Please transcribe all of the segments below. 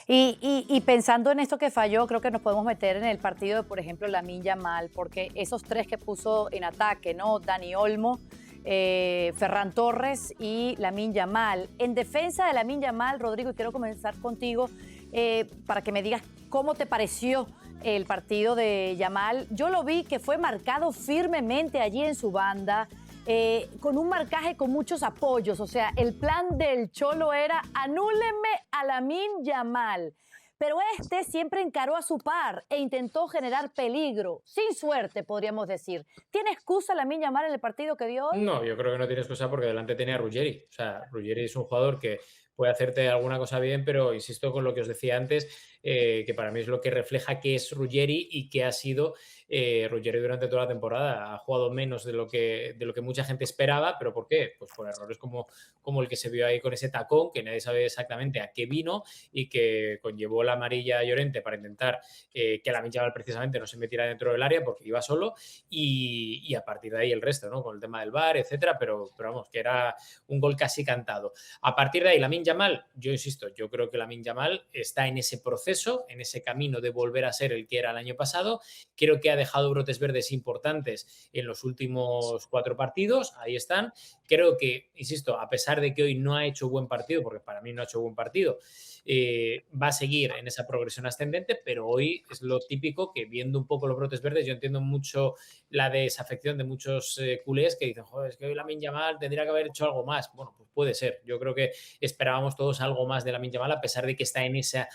Y pensando en esto que falló, creo que nos podemos meter en el partido de, por ejemplo, Lamine Yamal, porque esos tres que puso en ataque, ¿no? Dani Olmo, Ferran Torres y Lamine Yamal. En defensa de Lamine Yamal, Rodrigo, y quiero comenzar contigo para que me digas cómo te pareció el partido de Yamal. Yo lo vi que fue marcado firmemente allí en su banda, con un marcaje con muchos apoyos. O sea, el plan del Cholo era anúleme a Lamine Yamal. Pero este siempre encaró a su par e intentó generar peligro, sin suerte, podríamos decir. ¿Tiene excusa Lamine Yamal en el partido que dio hoy? No, yo creo que no tiene excusa porque delante tenía a Ruggeri. O sea, Ruggeri es un jugador que puede hacerte alguna cosa bien, pero insisto con lo que os decía antes, que para mí es lo que refleja que es Ruggeri y que ha sido Ruggeri durante toda la temporada. Ha jugado menos de lo que mucha gente esperaba, pero ¿por qué? Pues por errores como el que se vio ahí con ese tacón, que nadie sabe exactamente a qué vino y que conllevó la amarilla a Llorente para intentar que la Yamal precisamente no se metiera dentro del área porque iba solo y a partir de ahí el resto, ¿no? Con el tema del VAR, etcétera, pero vamos, que era un gol casi cantado. A partir de ahí, Lamine Yamal, yo insisto, yo creo que Lamine Yamal está en ese proceso, en ese camino de volver a ser el que era el año pasado. Creo que ha dejado brotes verdes importantes en los últimos 4 partidos, ahí están. Creo que, insisto, a pesar de que hoy no ha hecho buen partido, porque para mí no ha hecho buen partido, va a seguir en esa progresión ascendente, pero hoy es lo típico que viendo un poco los brotes verdes, yo entiendo mucho la desafección de muchos culés que dicen, joder, es que hoy Lamine Yamal tendría que haber hecho algo más. Bueno, pues puede ser. Yo creo que esperábamos todos algo más de Lamine Yamal, a pesar de que está en ese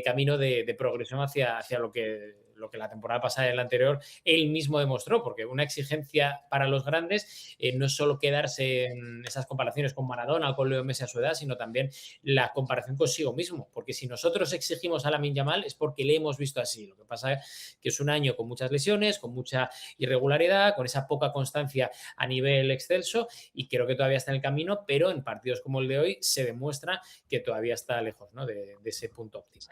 camino de progresión hacia lo que la temporada pasada y la anterior él mismo demostró, porque una exigencia para los grandes no es solo quedarse en esas comparaciones con Maradona o con Leo Messi a su edad, sino también la comparación consigo mismo, porque si nosotros exigimos a Lamine Yamal es porque le hemos visto así. Lo que pasa es que es un año con muchas lesiones, con mucha irregularidad, con esa poca constancia a nivel excelso y creo que todavía está en el camino, pero en partidos como el de hoy se demuestra que todavía está lejos, ¿no? de ese punto óptimo.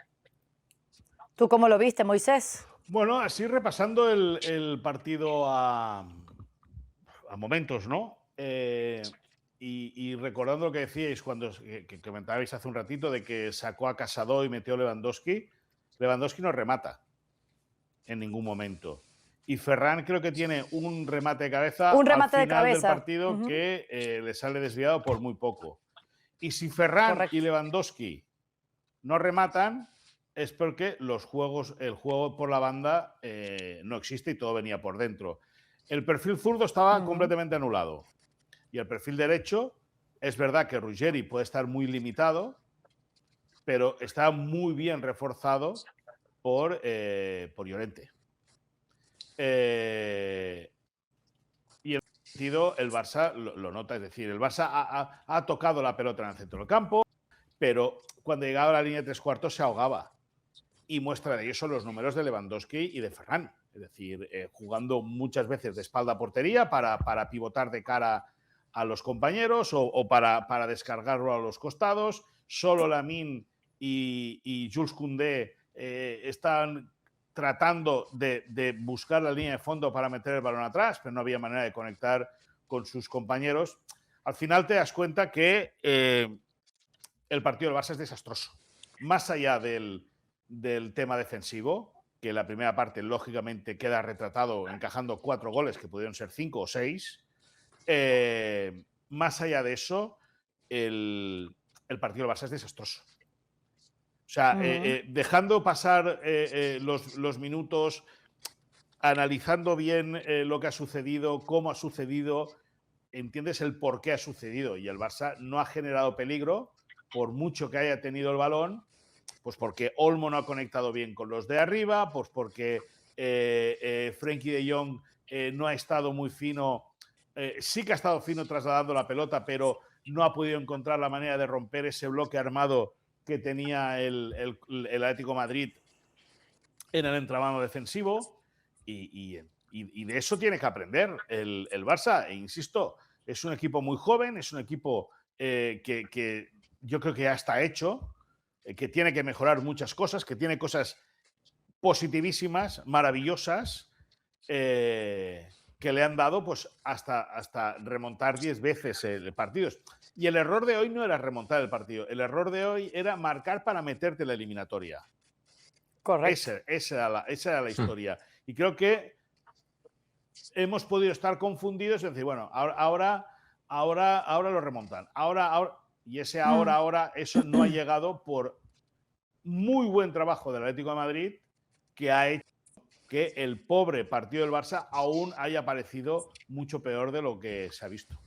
¿Tú cómo lo viste, Moisés? Bueno, así repasando el partido a momentos, ¿no? Y recordando lo que decíais cuando que comentabais hace un ratito de que sacó a Casado y metió a Lewandowski, Lewandowski no remata en ningún momento. Y Ferran creo que tiene un remate de cabeza Un al remate de final del cabeza. partido Ujú. que le sale desviado por muy poco. Y si Ferran y Correcto. Lewandowski no rematan, es porque el juego por la banda no existe y todo venía por dentro. El perfil zurdo estaba Ujú. completamente anulado. Y el perfil derecho, es verdad que Ruggeri puede estar muy limitado, pero está muy bien reforzado por Llorente. Y el partido, el Barça lo nota, es decir, el Barça ha tocado la pelota en el centro del campo, pero cuando llegaba a la línea de 3/4 se ahogaba. Y muestra de ello son los números de Lewandowski y de Ferran. Es decir, jugando muchas veces de espalda a portería para pivotar de cara a los compañeros o para descargarlo a los costados. Solo Lamine y Jules Koundé están tratando de buscar la línea de fondo para meter el balón atrás, pero no había manera de conectar con sus compañeros. Al final te das cuenta que el partido del Barça es desastroso. Más allá del tema defensivo, que la primera parte lógicamente queda retratado encajando 4 goles, que pudieron ser 5 o 6. Más allá de eso, el partido del Barça es desastroso. O sea, Ujú. dejando pasar los minutos, analizando bien lo que ha sucedido, cómo ha sucedido, entiendes el por qué ha sucedido. Y el Barça no ha generado peligro, por mucho que haya tenido el balón, pues porque Olmo no ha conectado bien con los de arriba, pues porque Frenkie de Jong no ha estado muy fino, sí que ha estado fino trasladando la pelota, pero no ha podido encontrar la manera de romper ese bloque armado que tenía el Atlético de Madrid en el entramado defensivo y de eso tiene que aprender el Barça. E insisto, es un equipo muy joven, es un equipo que yo creo que ya está hecho, que tiene que mejorar muchas cosas, que tiene cosas positivísimas, maravillosas, que le han dado pues hasta remontar 10 veces partidos. Y el error de hoy no era remontar el partido, el error de hoy era marcar para meterte en la eliminatoria. Correcto. Esa era la historia. Y creo que hemos podido estar confundidos en decir, bueno, ahora lo remontan. Y ese ahora, eso no ha llegado por muy buen trabajo del Atlético de Madrid, que ha hecho que el pobre partido del Barça aún haya parecido mucho peor de lo que se ha visto.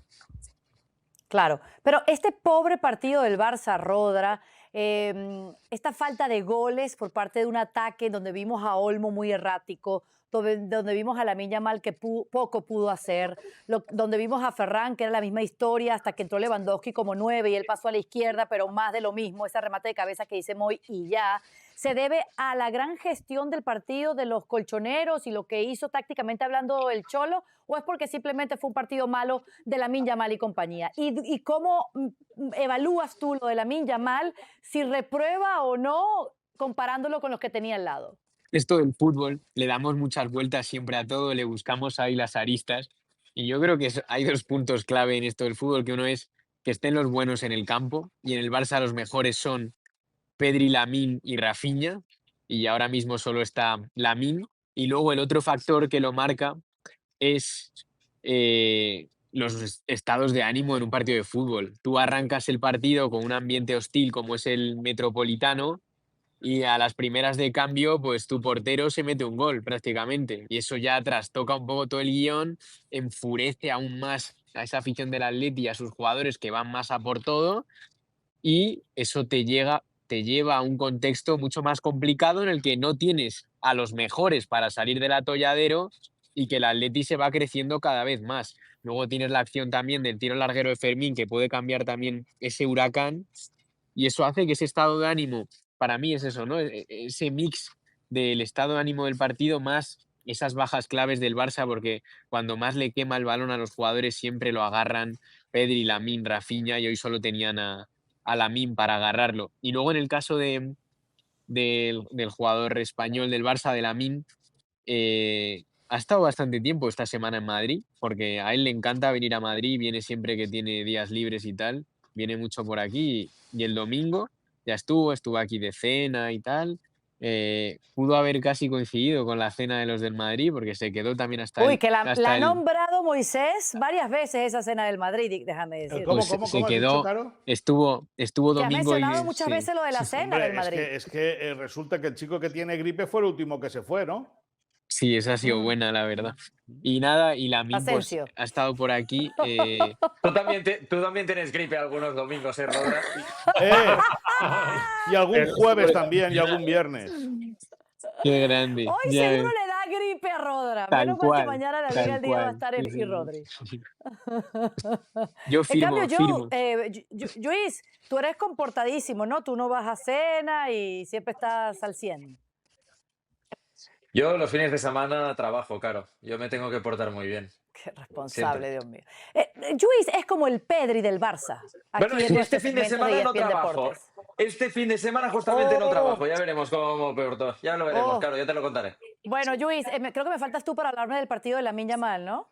Claro, pero este pobre partido del Barça, Rodra, esta falta de goles por parte de un ataque donde vimos a Olmo muy errático, donde vimos a Lamine Yamal que poco pudo hacer, donde vimos a Ferran, que era la misma historia, hasta que entró Lewandowski como 9 y él pasó a la izquierda, pero más de lo mismo, ese remate de cabeza que dice Moy y ya. ¿Se debe a la gran gestión del partido de los colchoneros y lo que hizo tácticamente hablando el Cholo, o es porque simplemente fue un partido malo de Lamine Yamal y compañía? ¿Y cómo evalúas tú lo de Lamine Yamal, si reprueba o no, comparándolo con los que tenía al lado? Esto del fútbol, le damos muchas vueltas siempre a todo, le buscamos ahí las aristas. Y yo creo que hay dos puntos clave en esto del fútbol, que uno es que estén los buenos en el campo, y en el Barça los mejores son Pedri, Lamine y Rafinha, y ahora mismo solo está Lamine. Y luego el otro factor que lo marca es los estados de ánimo en un partido de fútbol. Tú arrancas el partido con un ambiente hostil como es el Metropolitano, y a las primeras de cambio, pues tu portero se mete un gol prácticamente. Y eso ya trastoca un poco todo el guión, enfurece aún más a esa afición del Atleti y a sus jugadores que van más a por todo. Y eso te lleva a un contexto mucho más complicado en el que no tienes a los mejores para salir del atolladero y que el Atleti se va creciendo cada vez más. Luego tienes la acción también del tiro larguero de Fermín, que puede cambiar también ese huracán. Y eso hace que ese estado de ánimo, para mí es eso, ¿no? Ese mix del estado de ánimo del partido más esas bajas claves del Barça, porque cuando más le quema el balón a los jugadores siempre lo agarran Pedri, Lamine, Rafinha, y hoy solo tenían a Lamine para agarrarlo. Y luego en el caso del jugador español del Barça, de Lamine, ha estado bastante tiempo esta semana en Madrid, porque a él le encanta venir a Madrid, viene siempre que tiene días libres y tal, viene mucho por aquí, y el domingo ya estuvo aquí de cena y tal. Pudo haber casi coincidido con la cena de los del Madrid, porque se quedó también hasta Uy, que la ha nombrado Moisés varias veces esa cena del Madrid, déjame decir. ¿Cómo se has quedó, dicho, Caro? estuvo Que has domingo mencionado muchas sí. veces lo de la cena Hombre, del Madrid. es que resulta que el chico que tiene gripe fue el último que se fue, ¿no? Sí, esa ha sido buena, la verdad. Y nada, y Lamine pues, Asensio. ha estado por aquí. Tú también tienes gripe algunos domingos, Rodra. Y algún jueves también, y algún viernes. Qué grande. Hoy Ya seguro ves. le da gripe a Rodra. Tal Menos mal cual, que mañana la tal Liga del Día va a cual. estar Sí, y sí. Rodri. Yo En cambio, firmo. Luis, tú eres comportadísimo, ¿no? Tú no vas a cena y siempre estás al 100. Yo los fines de semana trabajo, claro. Yo me tengo que portar muy bien. Qué responsable, Siempre. Dios mío. Luis es como el Pedri del Barça. Bueno, Aquí es en que nuestro este fin de segmento semana no ESPN trabajo. Deportes. Este fin de semana justamente no Oh. trabajo. Ya veremos cómo porto. Ya lo veremos, Oh. claro, ya te lo contaré. Bueno, Luis, creo que me faltas tú para hablarme del partido de Lamine Yamal, ¿no?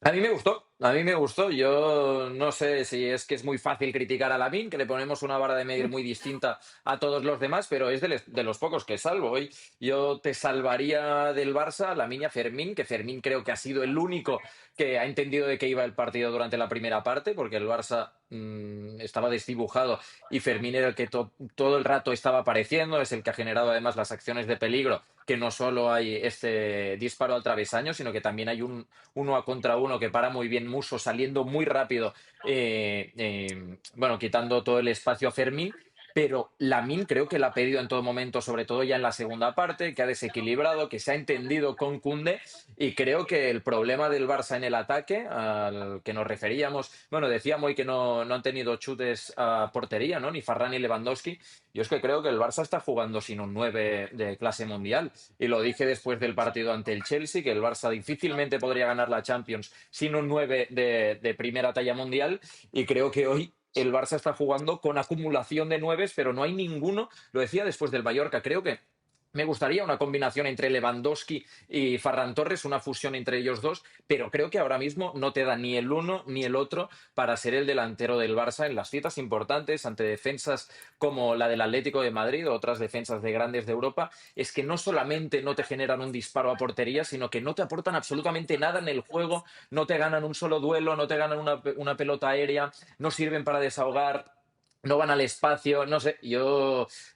A mí me gustó. Yo no sé si es que es muy fácil criticar a Lamine, que le ponemos una vara de medir muy distinta a todos los demás, pero es de los pocos que salvo. Hoy yo te salvaría del Barça a Lamine y a Fermín, que Fermín creo que ha sido el único que ha entendido de qué iba el partido durante la primera parte, porque el Barça estaba desdibujado y Fermín era el que todo el rato estaba apareciendo, es el que ha generado además las acciones de peligro, que no solo hay este disparo al travesaño, sino que también hay un 1 contra 1 que para muy bien Musso saliendo muy rápido, quitando todo el espacio a Fermín. Pero Lamine creo que la ha pedido en todo momento, sobre todo ya en la segunda parte, que ha desequilibrado, que se ha entendido con Koundé, y creo que el problema del Barça en el ataque, al que nos referíamos, decíamos hoy que no han tenido chutes a portería, ¿no? Ni Ferran ni Lewandowski. Yo es que creo que el Barça está jugando sin un 9 de clase mundial, y lo dije después del partido ante el Chelsea, que el Barça difícilmente podría ganar la Champions sin un 9 de primera talla mundial, y creo que hoy el Barça está jugando con acumulación de nueves, pero no hay ninguno, lo decía después del Mallorca, creo que Me gustaría una combinación entre Lewandowski y Ferran Torres, una fusión entre ellos dos, pero creo que ahora mismo no te da ni el uno ni el otro para ser el delantero del Barça en las citas importantes ante defensas como la del Atlético de Madrid o otras defensas de grandes de Europa. Es que no solamente no te generan un disparo a portería, sino que no te aportan absolutamente nada en el juego, no te ganan un solo duelo, no te ganan una pelota aérea, no sirven para desahogar. No van al espacio, no sé,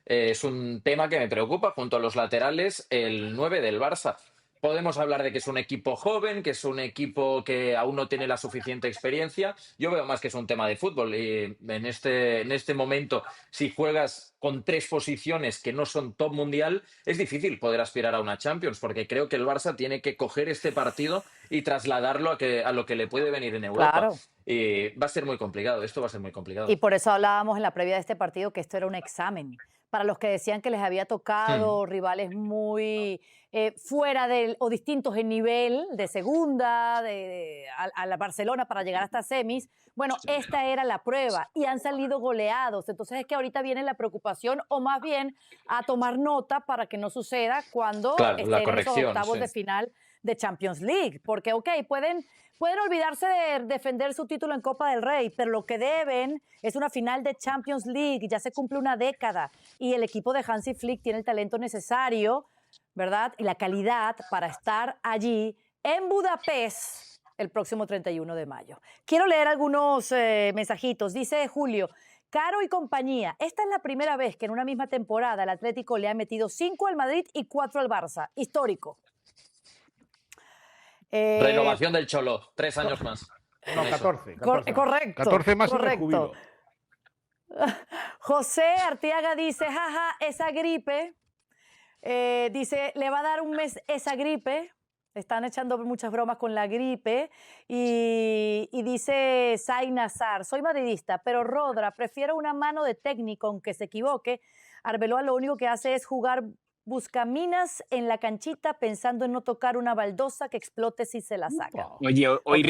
es un tema que me preocupa junto a los laterales, el 9 del Barça. Podemos hablar de que es un equipo joven, que es un equipo que aún no tiene la suficiente experiencia. Yo veo más que es un tema de fútbol y en este momento, si juegas con 3 posiciones que no son top mundial, es difícil poder aspirar a una Champions, porque creo que el Barça tiene que coger este partido y trasladarlo a lo que le puede venir en Europa. Claro. Va a ser muy complicado, esto va a ser muy complicado. Y por eso hablábamos en la previa de este partido que esto era un examen. Para los que decían que les había tocado rivales muy fuera o distintos en nivel, de segunda, a la Barcelona para llegar hasta semis, bueno, esta era la prueba y han salido goleados. Entonces es que ahorita viene la preocupación o más bien a tomar nota para que no suceda cuando Claro, la estén en esos corrección, octavos sí. de final de Champions League. Porque, ok, pueden olvidarse de defender su título en Copa del Rey, pero lo que deben es una final de Champions League. Ya se cumple una década y el equipo de Hansi Flick tiene el talento necesario, ¿verdad? Y la calidad para estar allí en Budapest el próximo 31 de mayo. Quiero leer algunos mensajitos. Dice Julio: Caro y compañía, esta es la primera vez que en una misma temporada el Atlético le ha metido 5 al Madrid y 4 al Barça. Histórico. Renovación del Cholo, 3 años más. No, 14. 14 correcto. 14 más y me correcto. jubilo. José Arteaga dice, jaja, esa gripe. Dice, le va a dar un mes esa gripe. Están echando muchas bromas con la gripe. Y dice Sai Nazar, soy madridista, pero Rodra, prefiero una mano de técnico, aunque se equivoque. Arbeloa lo único que hace es jugar buscaminas en la canchita pensando en no tocar una baldosa que explote si se la saca. Oye, hoy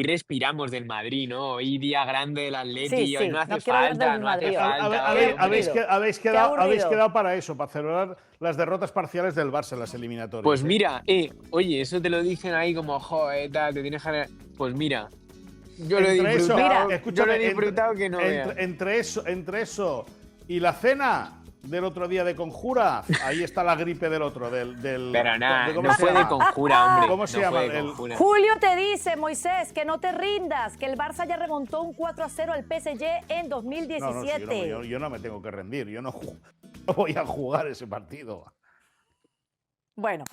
respiramos del Madrid, ¿no? Hoy día grande del Atleti, Sí, hoy no hace quiero hablar falta, del no hace Madrid. falta. Habéis Qué quedado aburrido. para eso, para celebrar las derrotas parciales del Barça en las eliminatorias. Pues mira, oye, eso te lo dicen ahí como, joder, tal, te tienes que... Pues mira, yo lo he Entre eso, disfrutado, escúchame, yo lo he disfrutado que no veas. entre eso y la cena del otro día de Conjura, ahí está la gripe del otro, Pero nada, ¿cómo no se fue de llama? Conjura, hombre. ¿Cómo se no llama? fue de Conjura. Julio te dice, Moisés, que no te rindas, que el Barça ya remontó un 4-0 al PSG en 2017. No, yo no me tengo que rendir, yo no voy a jugar ese partido. Bueno,